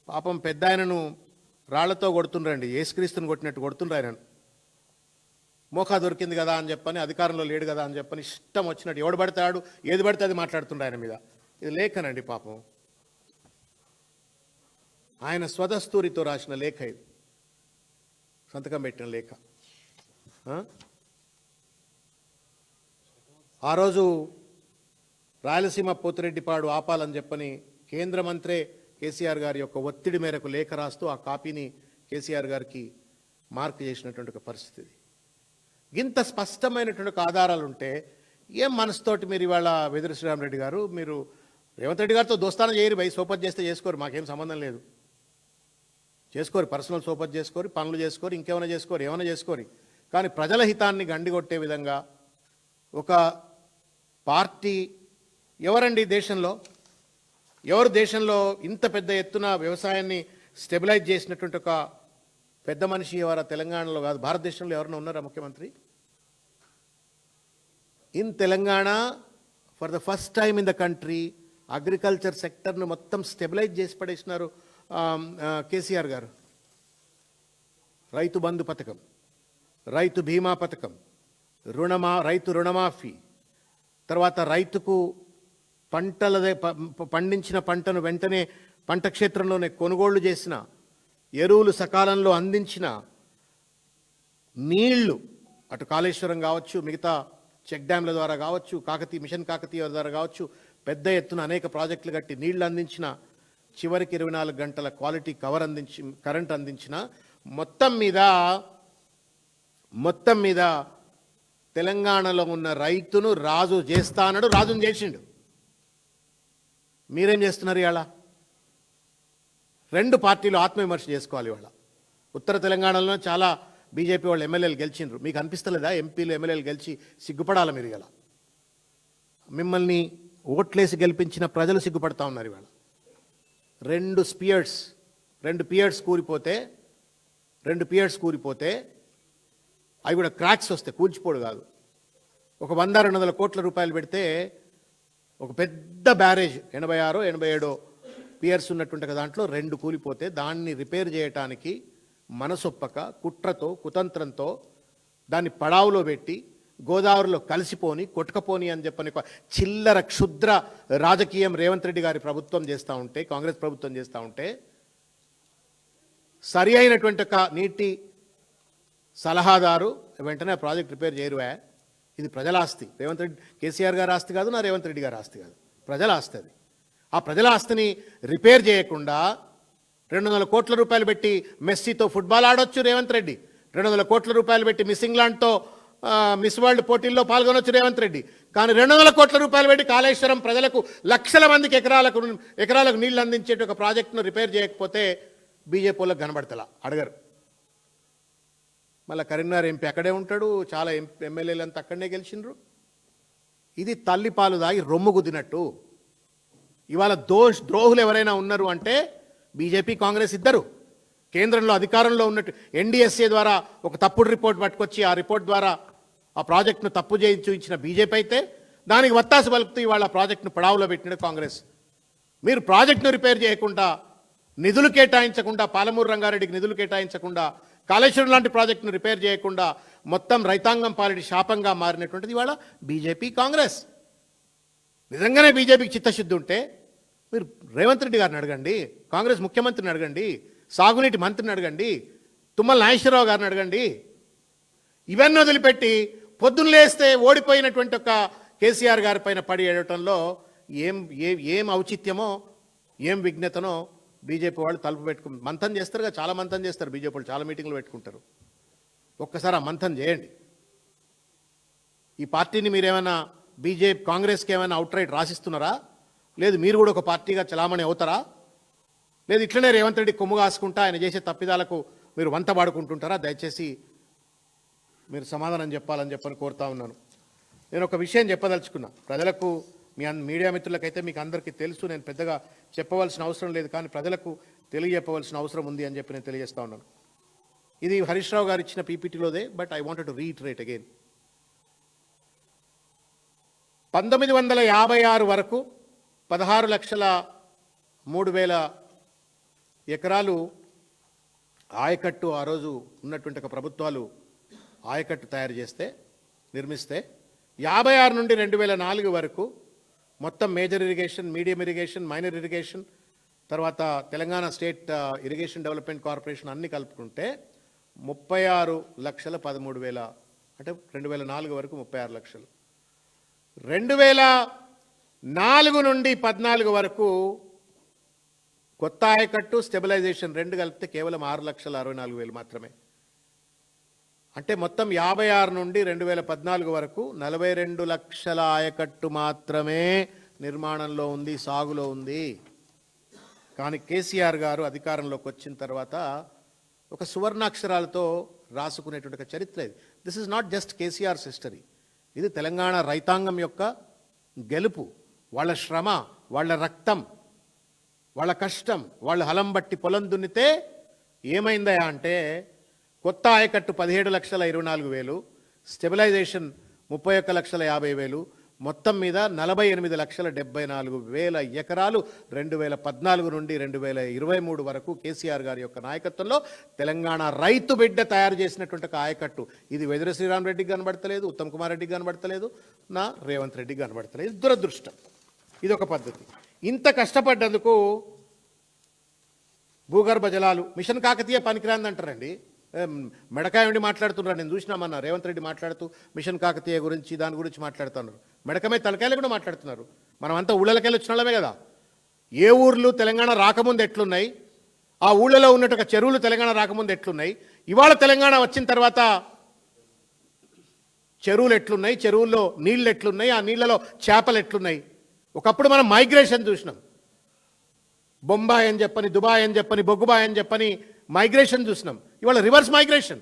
పాపం పెద్ద ఆయనను రాళ్లతో కొడుతుండ్రండి, యేసుక్రీస్తుని కొట్టినట్టు కొడుతుండ్రు ఆయనను. మోకా దొరికింది కదా అని చెప్పని, అధికారంలో లేడు కదా అని చెప్పని ఇష్టం వచ్చినట్టు ఎవడు పడతాడు ఏది పడితే అది మాట్లాడుతుండ్రు ఆయన మీద. ఇది లేఖనండి పాపం, ఆయన స్వదస్తూరితో రాసిన లేఖ, ఇది సంతకం పెట్టిన లేఖ. ఆ రోజు రాయలసీమ పోతిరెడ్డిపాడు ఆపాలని చెప్పని కేంద్ర మంత్రే కేసీఆర్ గారి యొక్క ఒత్తిడి మేరకు లేఖ రాస్తూ ఆ కాపీని కేసీఆర్ గారికి మార్క్ చేసినటువంటి ఒక పరిస్థితి. ఇంత స్పష్టమైనటువంటి ఒక ఆధారాలు ఉంటే ఏం మనసుతోటి మీరు ఇవాళ వెదిరి శ్రీరామరెడ్డి గారు మీరు రేవంత్ రెడ్డి గారితో దోస్తానం చేయరు, భయ్ సోపత్ చేస్తే చేసుకోరు, మాకేం సంబంధం లేదు, చేసుకోరు, పర్సనల్ సోపత్ చేసుకోరు, పనులు చేసుకోరు, ఇంకేమైనా చేసుకోరు, ఏమైనా చేసుకోరు. కానీ ప్రజల హితాన్ని గండిగొట్టే విధంగా ఒక పార్టీ ఎవరండి దేశంలో, ఎవరు దేశంలో ఇంత పెద్ద ఎత్తున వ్యవసాయాన్ని స్టెబిలైజ్ చేసినటువంటి ఒక పెద్ద మనిషి ఎవరా? తెలంగాణలో కాదు, భారతదేశంలో ఎవరైనా ఉన్నారా ముఖ్యమంత్రి? In Telangana for the first time in the country agriculture సెక్టర్ను మొత్తం స్టెబిలైజ్ చేసి పడేసినారు కేసీఆర్ గారు. రైతు బంధు పథకం, రైతు బీమా పథకం, రైతు రుణమాఫీ, తర్వాత రైతుకు పండించిన పంటను వెంటనే పంట క్షేత్రంలోనే కొనుగోళ్లు చేసిన, ఎరువులు సకాలంలో అందించిన, నీళ్లు అటు కాళేశ్వరం కావచ్చు, మిగతా చెక్ డ్యాంల ద్వారా కావచ్చు, మిషన్ కాకతీయ ద్వారా కావచ్చు, పెద్ద ఎత్తున అనేక ప్రాజెక్టులు కట్టి నీళ్లు అందించిన, చివరికి 24 గంటల క్వాలిటీ కరెంట్ అందించిన, మొత్తం మీద తెలంగాణలో ఉన్న రైతును రాజు చేస్తానడు, రాజును చేసిండు. మీరేం చేస్తున్నారు ఇవాళ? 2 పార్టీలు ఆత్మవిమర్శ చేసుకోవాలి ఇవాళ. ఉత్తర తెలంగాణలో చాలా బీజేపీ వాళ్ళు ఎమ్మెల్యేలు గెలిచిండ్రు, మీకు అనిపిస్తలేదా? ఎంపీలు ఎమ్మెల్యేలు గెలిచి సిగ్గుపడాలి మీరు ఇవాళ. మిమ్మల్ని ఓట్లేసి గెలిపించిన ప్రజలు సిగ్గుపడతా ఉన్నారు ఇవాళ. 2 పియర్స్ కూలిపోతే అవి కూడా క్రాక్స్ వస్తే, కూల్చిపోడు కాదు. ఒక 100-200 కోట్ల రూపాయలు పెడితే ఒక పెద్ద బ్యారేజ్ 86-87 పియర్స్ ఉన్నటువంటి దాంట్లో 2 కూలిపోతే దాన్ని రిపేర్ చేయటానికి మనసొప్పక కుట్రతో కుతంత్రంతో దాన్ని పడావులో పెట్టి గోదావరిలో కలిసిపోని కొట్టుకపోని అని చెప్పని చిల్లర క్షుద్ర రాజకీయం రేవంత్ రెడ్డి గారి ప్రభుత్వం చేస్తూ ఉంటే, కాంగ్రెస్ ప్రభుత్వం చేస్తూ ఉంటే, సరి అయినటువంటి ఒక నీటి సలహాదారు వెంటనే ప్రాజెక్ట్ రిపేర్ చేయరువా? ఇది ప్రజల ఆస్తి. కేసీఆర్ గారి ఆస్తి కాదు, నా రేవంత్ రెడ్డి గారి ఆస్తి కాదు, ప్రజల ఆస్తి అది. ఆ ప్రజల ఆస్తిని రిపేర్ చేయకుండా 200 కోట్ల రూపాయలు పెట్టి మెస్సీతో ఫుట్బాల్ ఆడొచ్చు రేవంత్ రెడ్డి, 200 కోట్ల రూపాయలు పెట్టి మిస్ ఇంగ్లాండ్తో మిస్ వరల్డ్ పోటీల్లో పాల్గొనొచ్చు రేవంత్ రెడ్డి. కానీ 200 కోట్ల రూపాయలు పెట్టి కాళేశ్వరం ప్రజలకు లక్షల మందికి ఎకరాలకు నీళ్లు అందించే ఒక ప్రాజెక్టును రిపేర్ చేయకపోతే బీజేపీ వాళ్ళకి కనబడతలా, అడగరు. మళ్ళీ కరీంనగర్ ఎంపీ అక్కడే ఉంటాడు, చాలా ఎమ్మెల్యేలు అంతా అక్కడనే గెలిచిండ్రు. ఇది తల్లి పాలు దాగి రొమ్ము గుద్దినట్టు. ఇవాళ ద్రోహులు ఎవరైనా ఉన్నారు అంటే బీజేపీ కాంగ్రెస్ ఇద్దరు. కేంద్రంలో అధికారంలో ఉన్నట్టు ఎన్డీఎస్ఏ ద్వారా ఒక తప్పుడు రిపోర్ట్ పట్టుకొచ్చి ఆ రిపోర్ట్ ద్వారా ఆ ప్రాజెక్టును తప్పు చేయించి చూపించిన బీజేపీ అయితే దానికి వత్తాసు పలుకుతూ ఇవాళ ప్రాజెక్టును పడావులో పెట్టిన కాంగ్రెస్. మీరు ప్రాజెక్టును రిపేర్ చేయకుండా, నిధులు కేటాయించకుండా, పాలమూరు రంగారెడ్డికి నిధులు కేటాయించకుండా, కాళేశ్వరం లాంటి ప్రాజెక్టును రిపేర్ చేయకుండా మొత్తం రైతాంగం పాలిటి శాపంగా మారినటువంటిది ఇవాళ బీజేపీ కాంగ్రెస్. నిజంగానే బీజేపీకి చిత్తశుద్ధి ఉంటే మీరు రేవంత్ రెడ్డి గారిని అడగండి, కాంగ్రెస్ ముఖ్యమంత్రిని అడగండి, సాగునీటి మంత్రిని అడగండి, తుమ్మల నాగేశ్వరరావు గారిని అడగండి. ఇవన్నీ వదిలిపెట్టి పొద్దున్న లేస్తే ఓడిపోయినటువంటి ఒక కేసీఆర్ గారి పైన పడి ఏడటంలో ఏం ఔచిత్యమో ఏం విఘ్నతనో బీజేపీ వాళ్ళు తలుపు మంథన్ చేస్తారు. చాలా మంథన్ చేస్తారు బీజేపీ వాళ్ళు, చాలా మీటింగ్లు పెట్టుకుంటారు. ఒక్కసారి ఆ మంథన్ చేయండి. ఈ పార్టీని మీరేమైనా కాంగ్రెస్కి ఏమైనా అవుట్రైట్ రాసిస్తున్నారా? లేదు మీరు కూడా ఒక పార్టీగా చలామణి అవుతారా? లేదు ఇట్లనే రేవంత్ రెడ్డి కొమ్ము కాసుకుంటా ఆయన చేసే తప్పిదాలకు మీరు వంత పాడుకుంటుంటారా? దయచేసి మీరు సమాధానం చెప్పాలని కోరుతా ఉన్నాను. నేను ఒక విషయం చెప్పదలుచుకున్నా. ప్రజలకు మీడియా మిత్రులకైతే మీకు అందరికీ తెలుసు, నేను పెద్దగా చెప్పవలసిన అవసరం లేదు, కానీ ప్రజలకు తెలియజెప్పవలసిన అవసరం ఉంది అని చెప్పి నేను తెలియజేస్తా ఉన్నాను. ఇది హరీష్ రావు గారు ఇచ్చిన పీపీటీలోదే, but I wanted to reiterate again. 1956 వరకు 16,03,000 ఎకరాలు ఆయకట్టు ఆ రోజు ఉన్నటువంటి ఒక ప్రభుత్వాలు ఆయకట్టు తయారు చేస్తే నిర్మిస్తే 56 నుండి 2004 వరకు మొత్తం major irrigation, medium irrigation, minor irrigation, తర్వాత Telangana state irrigation development corporation అన్ని కలుపుకుంటే 36,13,000, అంటే 2004 వరకు 36 లక్షలు. 2004 నుండి 14 వరకు కొత్త ఆయకట్టు, స్టెబిలైజేషన్ రెండు కలిపితే కేవలం 6,64,000 మాత్రమే. అంటే మొత్తం 56 నుండి 2014 వరకు 42 లక్షల ఆయకట్టు మాత్రమే నిర్మాణంలో ఉంది, సాగులో ఉంది. కానీ కేసీఆర్ గారు అధికారంలోకి వచ్చిన తర్వాత ఒక సువర్ణాక్షరాలతో రాసుకునేటువంటి ఒక చరిత్ర ఇది. This is not just KCR's history, ఇది తెలంగాణ రైతాంగం యొక్క గెలుపు, వాళ్ళ శ్రమ, వాళ్ళ రక్తం, వాళ్ళ కష్టం. వాళ్ళు హలం బట్టి పొలం దున్నితే ఏమైందా అంటే కొత్త ఆయకట్టు 17,24,000, స్టెబిలైజేషన్ 31,50,000, మొత్తం మీద 48,74,000 ఎకరాలు 2014 నుండి 2023 వరకు కేసీఆర్ గారి యొక్క నాయకత్వంలో తెలంగాణ రైతు బిడ్డ తయారు చేసినటువంటి ఒక ఆయకట్టు. ఇది వెదిర శ్రీరామ్ రెడ్డికి కనబడతలేదు, ఉత్తమ్ కుమార్ రెడ్డికి కనబడతలేదు, నా రేవంత్ రెడ్డికి కనబడతలేదు. దురదృష్టం. ఇది ఒక పద్ధతి. ఇంత కష్టపడ్డందుకు భూగర్భ జలాలు మిషన్ కాకతీయ పనికిరాంది అంటారండి. మెడకాయ ఉండి మాట్లాడుతున్నారు. నేను చూసినామన్న రేవంత్ రెడ్డి మాట్లాడుతూ మిషన్ కాకతీయ గురించి దాని గురించి మాట్లాడుతున్నారు. మెడకమే తలకాయలు కూడా మాట్లాడుతున్నారు. మనమంతా ఊళ్ళకెళ్ళి వచ్చిన వాళ్ళమే కదా. ఏ ఊర్లు తెలంగాణ రాకముందు ఎట్లున్నాయి, ఆ ఊళ్ళలో ఉన్నట్టు ఒక చెరువులు తెలంగాణ రాకముందు ఎట్లున్నాయి, ఇవాళ తెలంగాణ వచ్చిన తర్వాత చెరువులు ఎట్లున్నాయి, చెరువుల్లో నీళ్ళు ఎట్లున్నాయి, ఆ నీళ్ళలో చేపలు ఎట్లున్నాయి. ఒకప్పుడు మనం మైగ్రేషన్ చూసినాం. బొంబాయి అని చెప్పని, దుబాయ్ అని చెప్పని, బొగ్గుబాయ్ అని చెప్పని మైగ్రేషన్ చూసినాం. ఇవాళ రివర్స్ మైగ్రేషన్.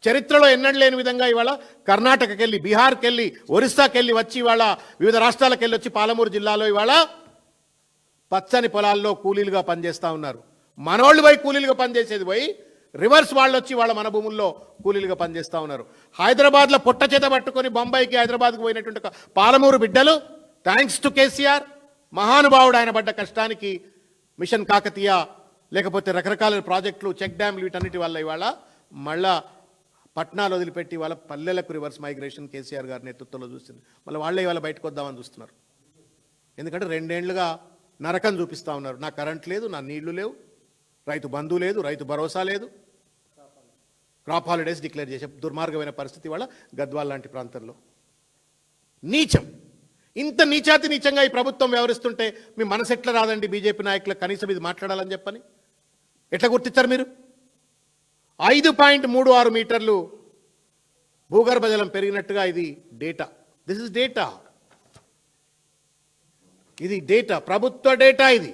చరిత్రలో ఎన్నడూ లేని విధంగా ఇవాళ కర్ణాటకకి వెళ్ళి, బీహార్కి వెళ్ళి, ఒరిస్సాకి వెళ్ళి వచ్చి ఇవాళ వివిధ రాష్ట్రాలకు వెళ్ళి వచ్చి పాలమూరు జిల్లాలో ఇవాళ పచ్చని పొలాల్లో కూలీలుగా పనిచేస్తూ ఉన్నారు. మనోళ్ళు పోయి కూలీలుగా పనిచేసేది పోయి రివర్స్ వాళ్ళు వచ్చి వాళ్ళ మన భూముల్లో కూలీలుగా పనిచేస్తూ ఉన్నారు. హైదరాబాద్లో పొట్ట చేత పట్టుకొని బొంబాయికి, హైదరాబాద్కి పోయినటువంటి పాలమూరు బిడ్డలు థ్యాంక్స్ టు కేసీఆర్, మహానుభావుడు, ఆయన పడ్డ కష్టానికి మిషన్ కాకతీయ లేకపోతే రకరకాల ప్రాజెక్టులు, చెక్ డ్యామ్లు, వీటన్నిటి వల్ల ఇవాళ మళ్ళా పట్టణాలు వదిలిపెట్టి వాళ్ళ పల్లెలకు రివర్స్ మైగ్రేషన్ కేసీఆర్ గారి నేతృత్వంలో చూస్తుంది. మళ్ళీ వాళ్ళే ఇవాళ బయటకు వద్దామని చూస్తున్నారు. ఎందుకంటే 2 ఏళ్లుగా నరకం చూపిస్తూ ఉన్నారు. నా కరెంట్ లేదు, నా నీళ్లు లేవు, రైతు బంధు లేదు, రైతు భరోసా లేదు, క్రాప్ హాలిడేస్ డిక్లేర్ చేసే దుర్మార్గమైన పరిస్థితి వాళ్ళ గద్వాల్ లాంటి ప్రాంతంలో. నీచం. ఇంత నీచాతి నీచంగా ఈ ప్రభుత్వం వ్యవహరిస్తుంటే మీ మనసు ఎట్లా రాదండి బీజేపీ నాయకులకు కనీసం ఇది మాట్లాడాలని చెప్పని? ఎట్లా గుర్తించారు మీరు? 5.36 మీటర్లు భూగర్భ జలం పెరిగినట్టుగా ఇది డేటా. This is data. ఇది డేటా, ప్రభుత్వ డేటా ఇది.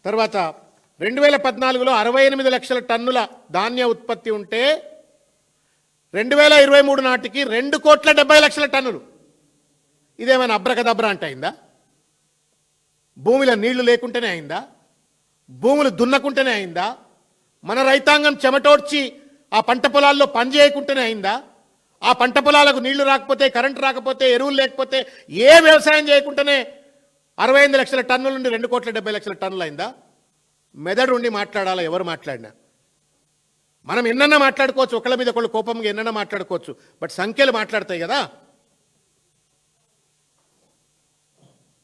తర్వాత 2014లో 68 లక్షల టన్నుల ధాన్య ఉత్పత్తి ఉంటే 2023 నాటికి 2,70,00,000 టన్నులు. ఇదేమైనా అబ్రకదబ్ర అంటే అయిందా? భూమిలో నీళ్లు లేకుంటేనే అయిందా? భూములు దున్నకుంటేనే అయిందా? మన రైతాంగం చెమటోడ్చి ఆ పంట పొలాల్లో పని చేయకుంటేనే అయిందా? ఆ పంట పొలాలకు నీళ్లు రాకపోతే, కరెంటు రాకపోతే, ఎరువులు లేకపోతే, ఏ వ్యవసాయం చేయకుండానే 68 లక్షల టన్నుల నుండి 2,70,00,000 టన్నులు అయిందా? మెదడు ఉండి మాట్లాడాలా ఎవరు మాట్లాడినా. మనం ఎన్నన్నా మాట్లాడుకోవచ్చు, ఒకళ్ళ మీద ఒకళ్ళు కోపంగా ఎన్నన్నా మాట్లాడుకోవచ్చు, బట్ సంఖ్యలు మాట్లాడతాయి కదా.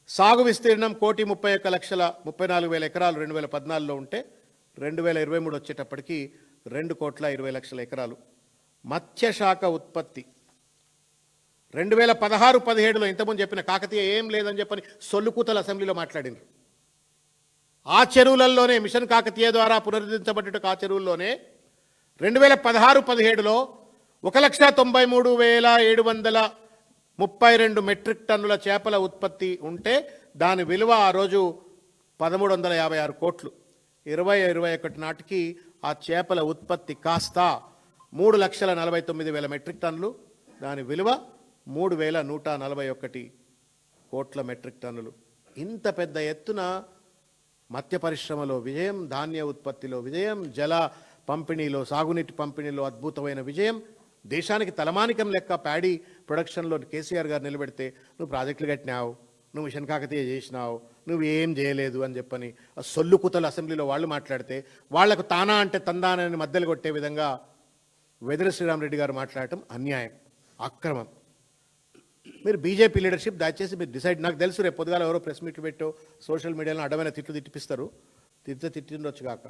సాగు విస్తీర్ణం 1,31,34,000 ఎకరాలు 2014లో ఉంటే 2023 వచ్చేటప్పటికి 2,20,00,000 ఎకరాలు. మత్స్యశాఖ ఉత్పత్తి 2016-17లో ఇంతకుముందు చెప్పిన కాకతీయ ఏం లేదని చెప్పని సొల్లుకూతల అసెంబ్లీలో మాట్లాడినారు. ఆ చెరువులలోనే మిషన్ కాకతీయ ద్వారా పునరుద్ధరించబడ్డ ఆ చెరువుల్లోనే 2016-17లో 1,93,732 మెట్రిక్ టన్నుల చేపల ఉత్పత్తి ఉంటే దాని విలువ ఆ రోజు 1,356 కోట్లు. 2021 నాటికి ఆ చేపల ఉత్పత్తి కాస్త 3,49,000 మెట్రిక్ టన్నులు, దాని విలువ 3,141 కోట్ల మెట్రిక్ టన్నులు. ఇంత పెద్ద ఎత్తున మత్స్య పరిశ్రమలో విజయం, ధాన్య ఉత్పత్తిలో విజయం, జల పంపిణీలో, సాగునీటి పంపిణీలో అద్భుతమైన విజయం. దేశానికి తలమానికం లెక్క ప్యాడీ ప్రొడక్షన్లో కేసీఆర్ గారు నిలబెడితే నువ్వు ప్రాజెక్టులు కట్టినావు, నువ్వు మిషన్ కాకతీయ చేసినావు, నువ్వు ఏం చేయలేదు అని చెప్పని సొల్లు కుతలు అసెంబ్లీలో వాళ్ళు మాట్లాడితే వాళ్లకు తానా అంటే తందానని మద్దలు కొట్టే విధంగా వెదిరి శ్రీరామరెడ్డి గారు మాట్లాడటం అన్యాయం, అక్రమం. మీరు బీజేపీ లీడర్షిప్ దయచేసి మీరు డిసైడ్. నాకు తెలుసు రేపు పొద్దుగాల ఎవరో ప్రెస్ మీట్లు పెట్టో సోషల్ మీడియాలో అడ్డమైన తిట్లు తిట్టిపిస్తారు. తిట్టిండొచ్చు కాక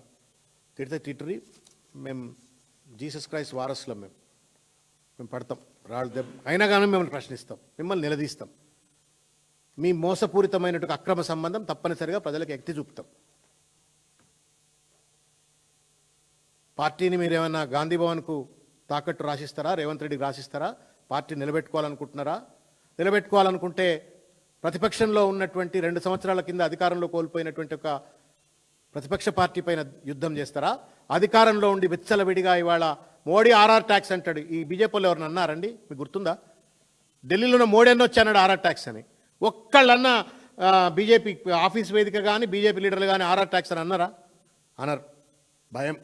తిట్టరి. మేము జీసస్ క్రైస్ట్ వారసులం, మేము పడతాం రాళ్ళు దెబ్బ అయినా కానీ మిమ్మల్ని ప్రశ్నిస్తాం, మిమ్మల్ని నిలదీస్తాం. మీ మోసపూరితమైనటువంటి అక్రమ సంబంధం తప్పనిసరిగా ప్రజలకు ఎత్తి చూపుతాం. పార్టీని మీరేమన్నా గాంధీ భవన్కు తాకట్టు రాసిస్తారా, రేవంత్ రెడ్డికి రాసిస్తారా? పార్టీ నిలబెట్టుకోవాలనుకుంటున్నారా? నిలబెట్టుకోవాలనుకుంటే ప్రతిపక్షంలో ఉన్నటువంటి 2 సంవత్సరాల కింద అధికారంలో కోల్పోయినటువంటి ఒక ప్రతిపక్ష పార్టీ పైన యుద్ధం చేస్తారా? అధికారంలో ఉండి విచ్చలవిడిగా ఇవాళ మోడీ ఆర్ఆర్ ట్యాక్స్ అంటాడు. ఈ బీజేపీలో ఎవరిని అన్నారండి? మీకు గుర్తుందా? ఢిల్లీలోనే మోడీ అన్న వచ్చి అన్నాడు ఆర్ఆర్ ట్యాక్స్ అని. ఒక్కళ్ళన్నా బీజేపీ ఆఫీస్ వేదిక కానీ బీజేపీ లీడర్లు కానీ ఆర్ఆర్ ట్యాక్స్ అని అన్నారా? అనరు. భయం,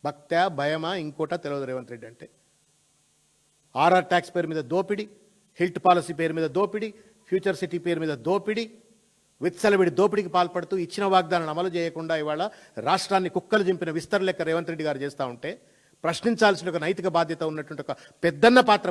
భక్త్యా భయమా ఇంకోట తెలియదు రేవంత్ రెడ్డి అంటే. ఆర్ఆర్ ట్యాక్స్ పేరు మీద దోపిడి, హిల్ట్ పాలసీ పేరు మీద దోపిడి, ఫ్యూచర్ సిటీ పేరు మీద దోపిడి, విత్సలవిడి దోపిడికి పాల్పడుతూ ఇచ్చిన వాగ్దానాన్ని అమలు చేయకుండా ఇవాళ రాష్ట్రాన్ని కుక్కలు చింపిన విస్తర లెక్క రేవంత్ రెడ్డి గారు చేస్తూ ఉంటే ప్రశ్నించాల్సిన ఒక నైతిక బాధ్యత ఉన్నటువంటి ఒక పెద్దన్న పాత్ర